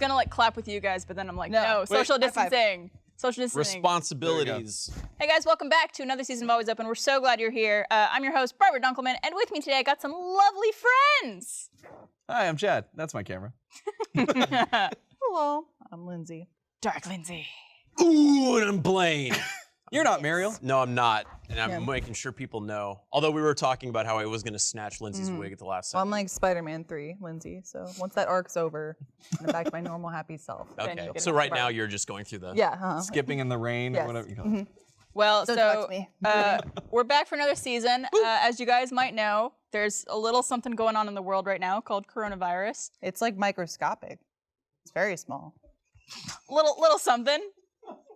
gonna like clap with you guys, but then I'm like, no, social distancing. Social distancing. Responsibilities. Hey guys, welcome back to another season of Always Open. We're so glad you're here. I'm your host, Barbara Dunkelman, and with me today I got some lovely friends. Hi, I'm Chad. That's my camera. Hello, I'm Lindsay. Dark Lindsay. Ooh, and I'm Blaine. You're not Mariel. No, I'm not. And I'm making sure people know. Although we were talking about how I was going to snatch Lindsay's wig at the last Well, second. I'm like Spider-Man 3, Lindsay. So once that arc's over, I'm back to my normal happy self. Okay, so right now you're just going through the... Yeah. Skipping in the rain, or whatever you call it. Well, Don't so talk to me. we're back for another season. As you guys might know, there's a little something going on in the world right now called coronavirus. It's like microscopic. It's very small. Little something.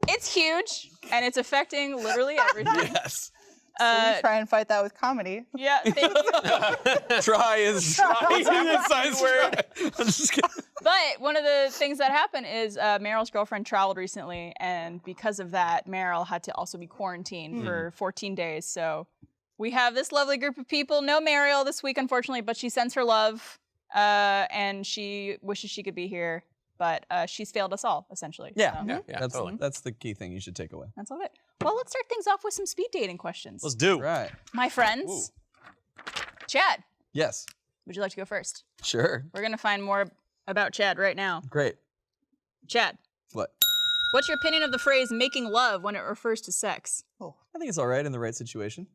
It's huge, and it's affecting literally everything. Yes. So we try and fight that with comedy. Yeah, thank you. Try is a size word. I'm just kidding. But one of the things that happened is Meryl's girlfriend traveled recently, and because of that, Meryl had to also be quarantined for 14 days. So we have this lovely group of people. No Meryl this week, unfortunately, but she sends her love, and she wishes she could be here. But she's failed us all, essentially. Yeah, So, that's the key thing you should take away. that's all it. Well, let's start things off with some speed dating questions. Let's do. Right. My friends, Chad, Yes. would you like to go first? Sure. We're going to find more about Chad right now. Great. Chad, What? what's your opinion of the phrase making love when it refers to sex? Oh, I think it's all right in the right situation.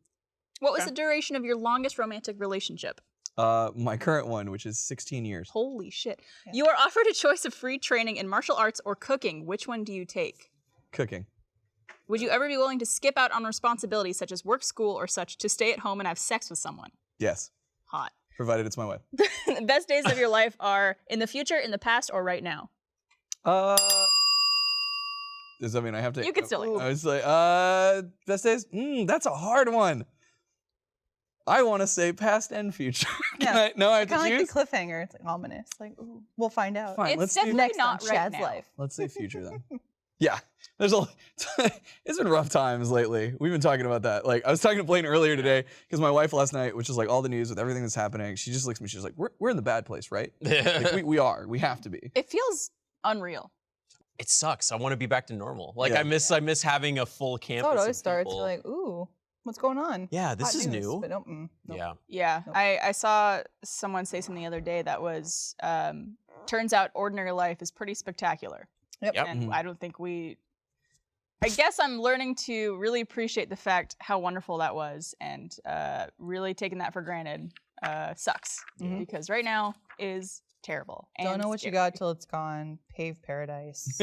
What was the duration of your longest romantic relationship? My current one, which is 16 years. Holy shit. Yeah. You are offered a choice of free training in martial arts or cooking. Which one do you take? Cooking. Would you ever be willing to skip out on responsibilities such as work, school, or such to stay at home and have sex with someone? Yes. Hot. Provided it's my wife. The best days of your life are in the future, in the past, or right now? Does that mean I have to? You can still. I was like, best days? That's a hard one. I want to say past and future. I have to Kind of like choose? the cliffhanger. It's like ominous. Like, ooh, we'll find out. Fine, It's let's definitely Next not on right Chad's now. life. Let's say future then. Yeah, it's been rough times lately. We've been talking about that. Like, I was talking to Blaine earlier today because my wife last night, which is like all the news with everything that's happening, she just looks at me. She's like, "We're in the bad place, right? Like, we are. We have to be." It feels unreal. It sucks. I want to be back to normal. Like, Yeah. I miss having a full campus. So it of always starts. people. You're like, ooh, what's going on? Yeah, this Hot is news, new. But nope, nope. Yeah. Yeah, Nope. I saw someone say something the other day that was, turns out ordinary life is pretty spectacular. Yep. And I don't think I guess I'm learning to really appreciate the fact how wonderful that was, and really taking that for granted sucks. Because right now is terrible. Don't and know what you scary. got till it's gone. Pave paradise.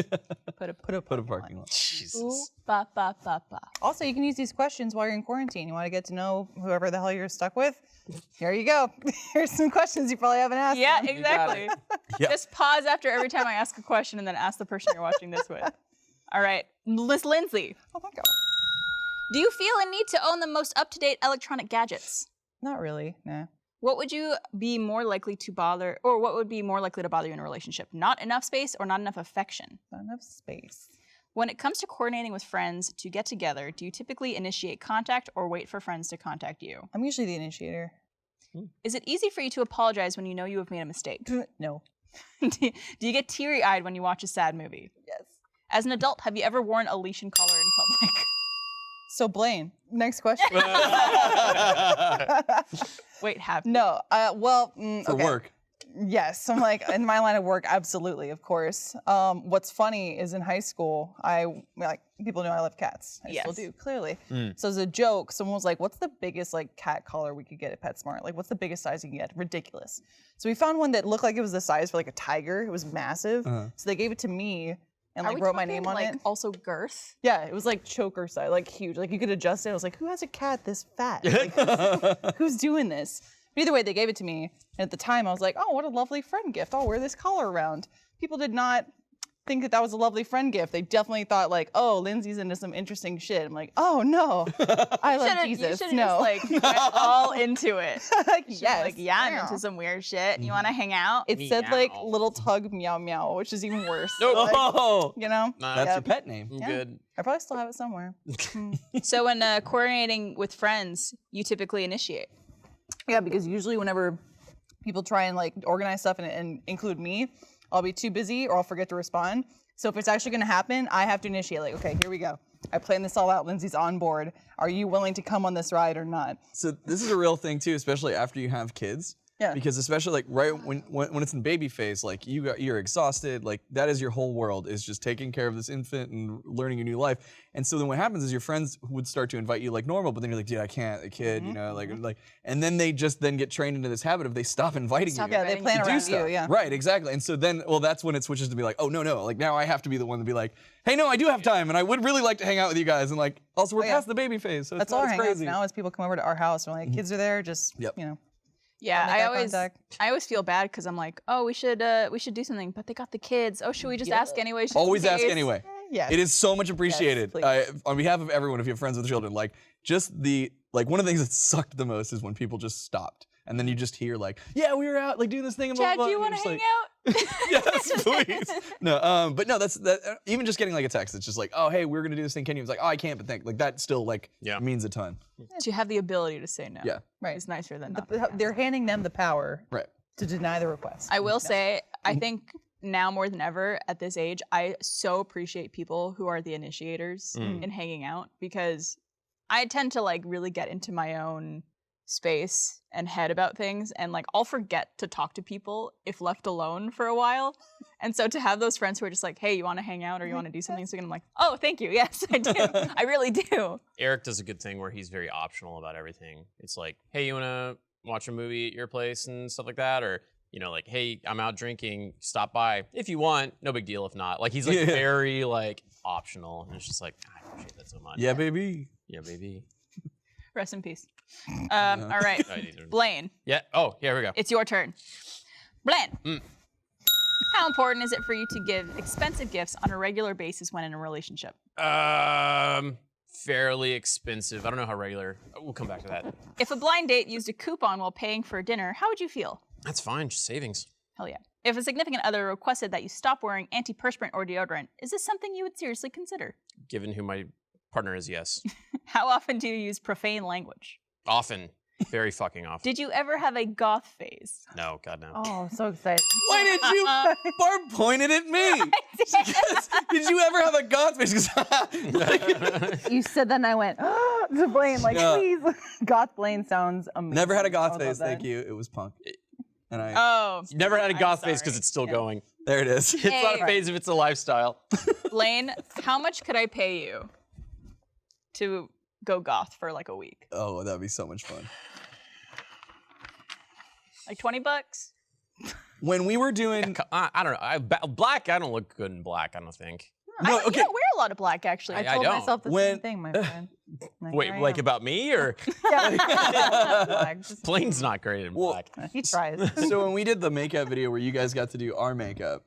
Put a Put a parking lot. Jesus. Ooh, ba, ba, ba, ba. Also, you can use these questions while you're in quarantine. You want to get to know whoever the hell you're stuck with? Here you go. Here's some questions you probably haven't asked. Yeah, them. exactly. Yeah. Just pause after every time I ask a question and then ask the person you're watching this with. All right, Miss Lindsay, Oh my god. do you feel a need to own the most up-to-date electronic gadgets? Not really. Nah. What would you be more likely to bother, or what would be more likely to bother you in a relationship? Not enough space or not enough affection? Not enough space. When it comes to coordinating with friends to get together, do you typically initiate contact or wait for friends to contact you? I'm usually the initiator. Is it easy for you to apologize when you know you have made a mistake? No. Do you get teary-eyed when you watch a sad movie? Yes. As an adult, have you ever worn a leash and collar in public? So Blaine, next question. Wait, have you? No. Well, For okay. work. Yes, I'm like in my line of work, absolutely, of course. What's funny is in high school, people know I love cats. I still Yes. do, clearly. So as a joke, someone was like, "What's the biggest like cat collar we could get at PetSmart? Like, what's the biggest size you can get? Ridiculous." So we found one that looked like it was the size for like a tiger. It was massive. So they gave it to me and Are like we wrote my talking, name on like, it. Also girth? Yeah, it was like choker size, like huge. Like you could adjust it. I was like, who has a cat this fat? Like, who's doing this? But either way, they gave it to me. And at the time, I was like, oh, what a lovely friend gift. I'll wear this collar around. People did not think that that was a lovely friend gift. They definitely thought like, oh, Lindsay's into some interesting shit. I'm like, oh no, I love Jesus. You No. just like went all into it. Like, Yes. yes. Like, yeah, I'm meow. into some weird shit. You want to hang out? It said like Meow. little tug meow meow, which is even worse. Nope. Like, Oh, you know? Nah, that's Yep. your pet name. I'm Yeah. good. I probably still have it somewhere. So when coordinating with friends, you typically initiate. Yeah, because usually whenever people try and like organize stuff and include me, I'll be too busy or I'll forget to respond. So if it's actually going to happen, I have to initiate, like, okay, here we go. I planned this all out. Lindsay's on board. Are you willing to come on this ride or not? So this is a real thing too, especially after you have kids. Yeah. Because especially like right when it's in baby phase, like you're exhausted, like that is your whole world, is just taking care of this infant and learning a new life. And so then what happens is your friends would start to invite you like normal, but then you're like, dude, I can't, a kid, you know, like, and then they just then get trained into this habit of they stop inviting you. Yeah, they plan to around do stuff. you, yeah. Right, exactly. And so then, well, that's when it switches to be like, oh no, like now I have to be the one to be like, hey, no, I do have time, and I would really like to hang out with you guys, and like also we're past the baby phase, so that's it's, all our it's hangouts crazy. now is people come over to our house and like kids are there, just you know. Yeah, Make eye I always feel bad because I'm like, oh, we should do something, but they got the kids. Oh, should we just ask anyway? Just in Always ask case? anyway. Yeah. It is so much appreciated. Yes, On behalf of everyone, if you have friends with children, like just one of the things that sucked the most is when people just stopped. And then you just hear like, yeah, we were out like doing this thing. And Chad, blah, blah, do you and want to you're hang just out? Yes, please. No, but no, that's even just getting like a text. It's just like, oh, hey, we're gonna do this thing. Can you? It's like, oh, I can't, but thank. Like that still like means a ton. To have the ability to say no. Yeah. Right. It's nicer than not. They're handing them the power Right. to deny the request. I will say, I think now more than ever at this age, I so appreciate people who are the initiators in hanging out, because I tend to like really get into my own space and head about things, and like I'll forget to talk to people if left alone for a while. And so to have those friends who are just like, hey, you want to hang out or you want to do something? So I'm like, oh, thank you. Yes, I do. I really do. Eric does a good thing where he's very optional about everything. It's like, hey, you want to watch a movie at your place and stuff like that? Or, you know, like, hey, I'm out drinking, stop by. If you want, no big deal. If not, like, he's like very like optional. And it's just like, I appreciate that so much. Yeah, baby. Yeah, baby. Rest in peace. All right, Blaine. Yeah. Oh, yeah, here we go. It's your turn. Blaine, how important is it for you to give expensive gifts on a regular basis when in a relationship? Fairly expensive. I don't know how regular. We'll come back to that. If a blind date used a coupon while paying for dinner, how would you feel? That's fine. Just savings. Hell yeah. If a significant other requested that you stop wearing antiperspirant or deodorant, is this something you would seriously consider? Given who my partner is, yes. How often do you use profane language? Often. Very fucking often. Did you ever have a goth phase? No, God, no. Oh, so excited. Why did you? Barb pointed at me. Did you ever have a goth face? You said that and I went, to Blaine, like, please. Goth Blaine sounds amazing. Never had a goth I would face. love Thank that. you. It was punk. And I. Oh. Never had a I'm goth face because sorry. it's still going. There it is. It's not a phase if it's a lifestyle. Blaine, how much could I pay you to go goth for like a week? Oh, that'd be so much fun. Like $20? When we were doing. I don't know. Black, I don't look good in black, I don't think. No, You okay. don't wear a lot of black, actually. I I told don't. myself the When- same thing, my friend. Like, Wait, here I like am. about me or? Black, just- Blaine's not great in Well, black. He tries. So when we did the makeup video where you guys got to do our makeup,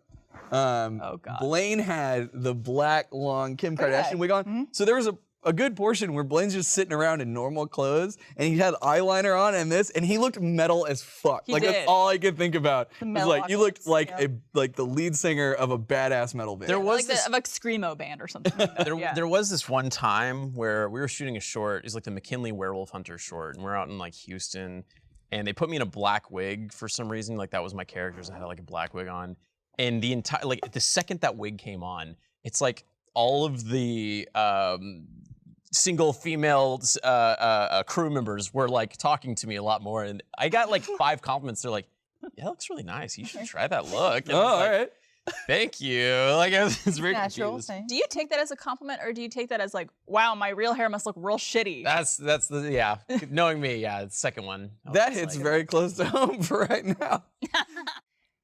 Oh, God. Blaine had the black long Kim Kardashian wig on. So there was a good portion where Blaine's just sitting around in normal clothes and he had eyeliner on and this, and he looked metal as fuck. He Like did. that's all I could think about. Was metal like you looked outfits, like like the lead singer of a badass metal band. There was Like this, of a screamo band or something like that. Yeah. there was this one time where we were shooting a short. It's like the McKinley Werewolf Hunter short, and we're out in like Houston, and they put me in a black wig for some reason. Like that was my characters. I had like a black wig on, and the entire the second that wig came on, it's like all of the single female crew members were like talking to me a lot more, and I got like 5 compliments. They're like, "Yeah, that looks really nice. You should try that look." And Oh, I was all like, right. Thank you. Like I was very Natural confused. thing. Do you take that as a compliment, or do you take that as like, wow, my real hair must look real shitty? That's the yeah. Knowing me, yeah, the second one. I was That just hits like, very close to home for right now.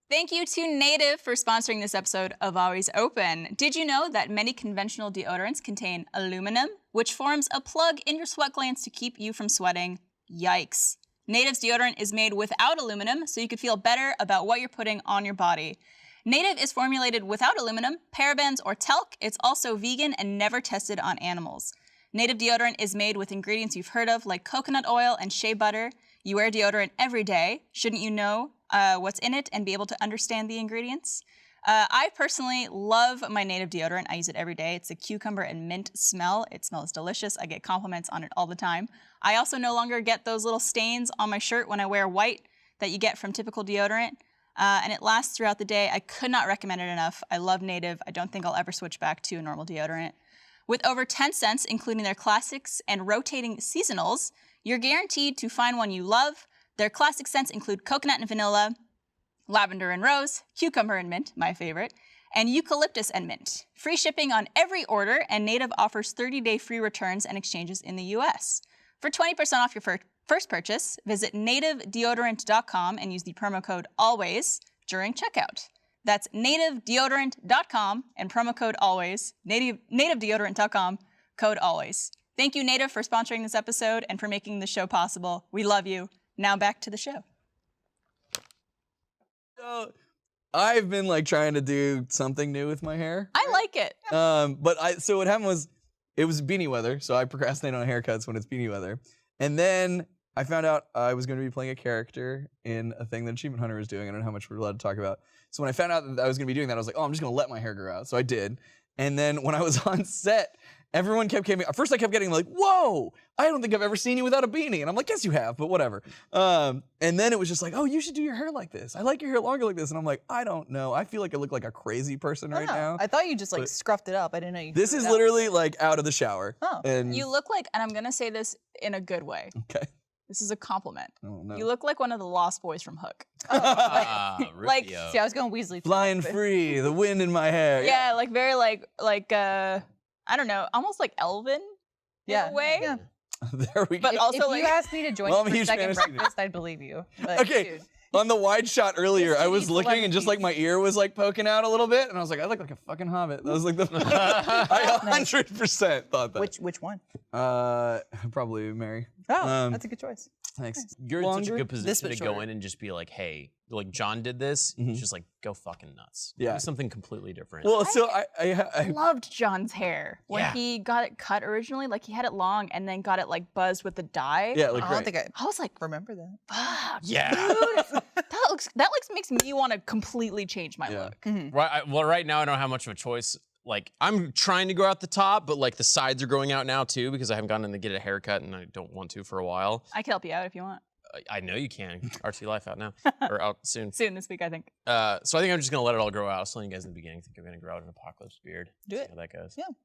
Thank you to Native for sponsoring this episode of Always Open. Did you know that many conventional deodorants contain aluminum, which forms a plug in your sweat glands to keep you from sweating? Yikes. Native's deodorant is made without aluminum, so you can feel better about what you're putting on your body. Native is formulated without aluminum, parabens, or talc. It's also vegan and never tested on animals. Native deodorant is made with ingredients you've heard of, like coconut oil and shea butter. You wear deodorant every day. Shouldn't you know what's in it and be able to understand the ingredients? I personally love my Native deodorant. I use it every day. It's a cucumber and mint smell. It smells delicious. I get compliments on it all the time. I also no longer get those little stains on my shirt when I wear white that you get from typical deodorant. and it lasts throughout the day. I could not recommend it enough. I love Native. I don't think I'll ever switch back to a normal deodorant. With over 10 scents, including their classics and rotating seasonals, you're guaranteed to find one you love. Their classic scents include coconut and vanilla, lavender and rose, cucumber and mint, my favorite, and eucalyptus and mint. Free shipping on every order, and Native offers 30-day free returns and exchanges in the US. For 20% off your first purchase, visit nativedeodorant.com and use the promo code ALWAYS during checkout. That's nativedeodorant.com and promo code ALWAYS, nativedeodorant.com, code ALWAYS. Thank you, Native, for sponsoring this episode and for making the show possible. We love you. Now back to the show. So, I've been like trying to do something new with my hair. I like it. So what happened was, it was beanie weather, so I procrastinate on haircuts when it's beanie weather. And then I found out I was going to be playing a character in a thing that Achievement Hunter was doing. I don't know how much we're allowed to talk about. So when I found out that I was going to be doing that, I was like, oh, I'm just going to let my hair grow out. So I did. And then when I was on set, everyone kept getting, at first I kept getting like, whoa, I don't think I've ever seen you without a beanie. And I'm like, yes, you have, but whatever. And then it was just like, oh, you should do your hair like this. I like your hair longer like this. And I'm like, I don't know. I feel like I look like a crazy person right now. I thought you just like scruffed it up. I didn't know you. This is literally like out of the shower. Oh. And You look like, and I'm going to say this in a good way. okay. This is a compliment. Oh, no. You look like one of the Lost Boys from Hook. Like, See, I was going Weasley. Flying free, the wind in my hair. Yeah, like very like I don't know, almost like Elven in a way. Yeah. There we go. But also if like you asked me to join Well, you I'm a for huge second fan of Steven. breakfast, I'd believe you. But, Okay. dude, On the wide shot earlier, This I was needs looking and just like my ear was like poking out a little bit, and I was like, I look like a fucking hobbit. That was like the I 100% thought that. which one? Probably Mary. Oh, that's a good choice. Thanks. you're in such a Longer? good This position bit to go shorter. in and just be like, hey, like John did this. Mhm. Just like go fucking nuts. Yeah. Do something completely different. Well, so I I loved John's hair when Yeah. he got it cut originally. Like he had it long and then got it like buzzed with the dye. yeah, I like don't right. think I I was like, remember that. fuck, Yeah. dude. that makes me want to completely change my Yeah. look. Right now I don't have much of a choice. Like I'm trying to go out the top, but like the sides are growing out now too because I haven't gotten in to get a haircut and I don't want to for a while. I can help you out if you want. I know you can. RT Life out now or out soon. Soon this week, I think. So I think I'm just gonna let it all grow out. I was telling you guys in the beginning. I think I'm gonna grow out an apocalypse beard. Do See it. how that goes. Yeah, Look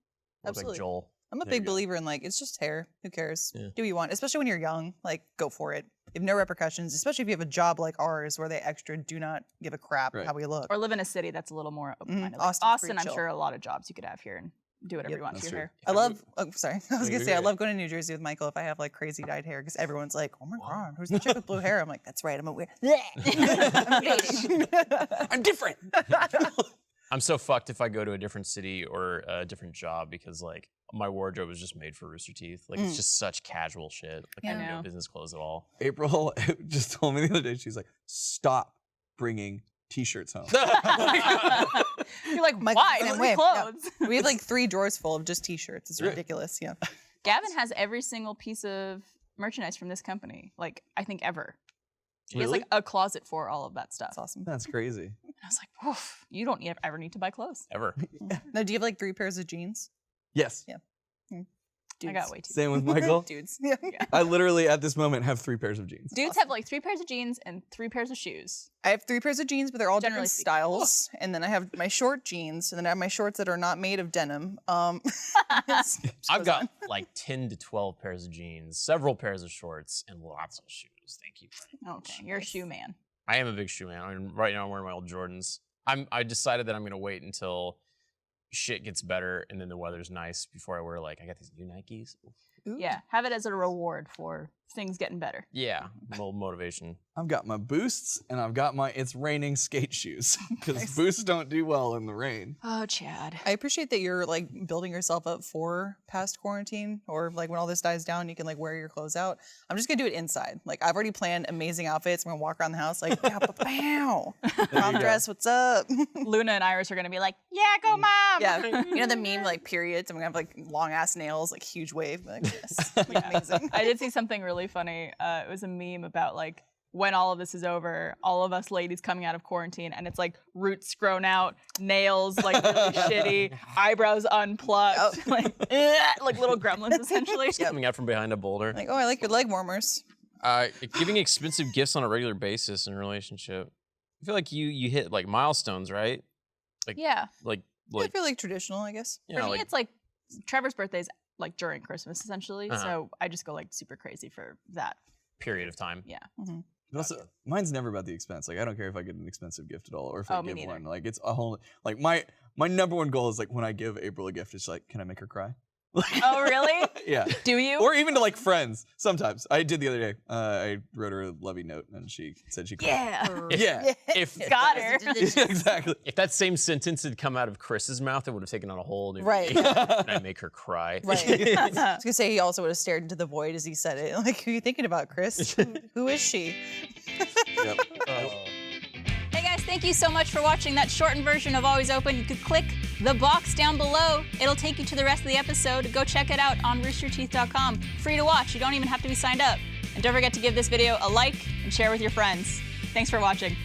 absolutely. like Joel. I'm a There you big go. believer in like it's just hair. Who cares? Yeah. Do what you want, especially when you're young. Like go for it. You have no repercussions, especially if you have a job like ours where they extra do not give a crap Right. how we look. Or live in a city that's a little more open-minded. Like Austin's pretty Austin, I'm chill. sure a lot of jobs you could have here and do whatever Yep. you want to That's your true. hair. I love. Oh, sorry. I was No, gonna you're say I good. love going to New Jersey with Michael if I have like crazy dyed hair because everyone's like, "Oh my god, who's the chick with blue hair?" I'm like, "That's right. I'm a weird. I'm dating." I'm different. I'm so fucked if I go to a different city or a different job because like my wardrobe is just made for Rooster Teeth. Like it's just such casual shit. Like I I have know. no business clothes at all. April just told me the other day, she's like, stop bringing t-shirts home. You're like, Mike, why? same It's way. Yeah. clothes. We have like 3 drawers full of just t-shirts. It's Right. ridiculous. Yeah. Gavin has every single piece of merchandise from this company. Like, I think ever. He has like a closet for all of that stuff. That's awesome. That's crazy. And I was like, oof, you don't ever need to buy clothes. Ever. Now, do you have like 3 pairs of jeans? Yes. Yeah. I got way too. Same with Michael. Dudes. Yeah. I literally at this moment have 3 pairs of jeans. Dudes have like 3 pairs of jeans and 3 pairs of shoes. I have 3 pairs of jeans, but they're all Generally different speaking. styles. And then I have my short jeans, and then I have my shorts that are not made of denim. I've got like 10 to 12 pairs of jeans, several pairs of shorts, and lots of shoes. Thank you. Okay, you're a shoe man. I am a big shoe man. I mean, right now I'm wearing my old Jordans. I decided that I'm gonna wait until shit gets better and then the weather's nice before I wear like I got these new Nikes. Yeah, have it as a reward for things getting better. Yeah, a little motivation. I've got my boosts and I've got my it's raining skate shoes because boosts don't do well in the rain. Oh, Chad. I appreciate that you're like building yourself up for past quarantine or like when all this dies down, you can like wear your clothes out. I'm just gonna do it inside. Like I've already planned amazing outfits. I'm gonna walk around the house like, pow, pow, pow. Prom go. dress, what's up? Luna and Iris are gonna be like, yeah, go mom. Yeah, you know the meme like periods. I'm gonna have like long ass nails, like huge wave. Like yes, like, amazing. I did see something really funny. It was a meme about like when all of this is over, all of us ladies coming out of quarantine, and it's like roots grown out, nails like really shitty, eyebrows unplucked, like little gremlins essentially. Coming out from behind a boulder. Like, oh, I like your leg warmers. Giving expensive gifts on a regular basis in a relationship. I feel like you hit like milestones, right? Like Yeah. I feel like traditional, I guess. you For know, me, like it's like Trevor's birthday's like during Christmas essentially, Uh-huh. so I just go like super crazy for that. period of time. Yeah. But also, mine's never about the expense. Like, I don't care if I get an expensive gift at all, or if Oh, I me give neither. one. Like, it's a whole like my number one goal is like when I give April a gift, it's like, can I make her cry? Like, Oh, really? yeah. Do you? Or even to like friends. Sometimes I did the other day. I wrote her a lovey note, and she said she cried. Yeah. Yeah. If Got her. Exactly. if that same sentence had come out of Chris's mouth, it would have taken on a whole new Right. meaning. Can I make her cry? Right. I was gonna say he also would have stared into the void as he said it. Like, who are you thinking about, Chris? Who is she? Yep. Hey guys, thank you so much for watching that shortened version of Always Open. You could click the box down below. It'll take you to the rest of the episode. Go check it out on roosterteeth.com. Free to watch. You don't even have to be signed up. And don't forget to give this video a like and share with your friends. Thanks for watching.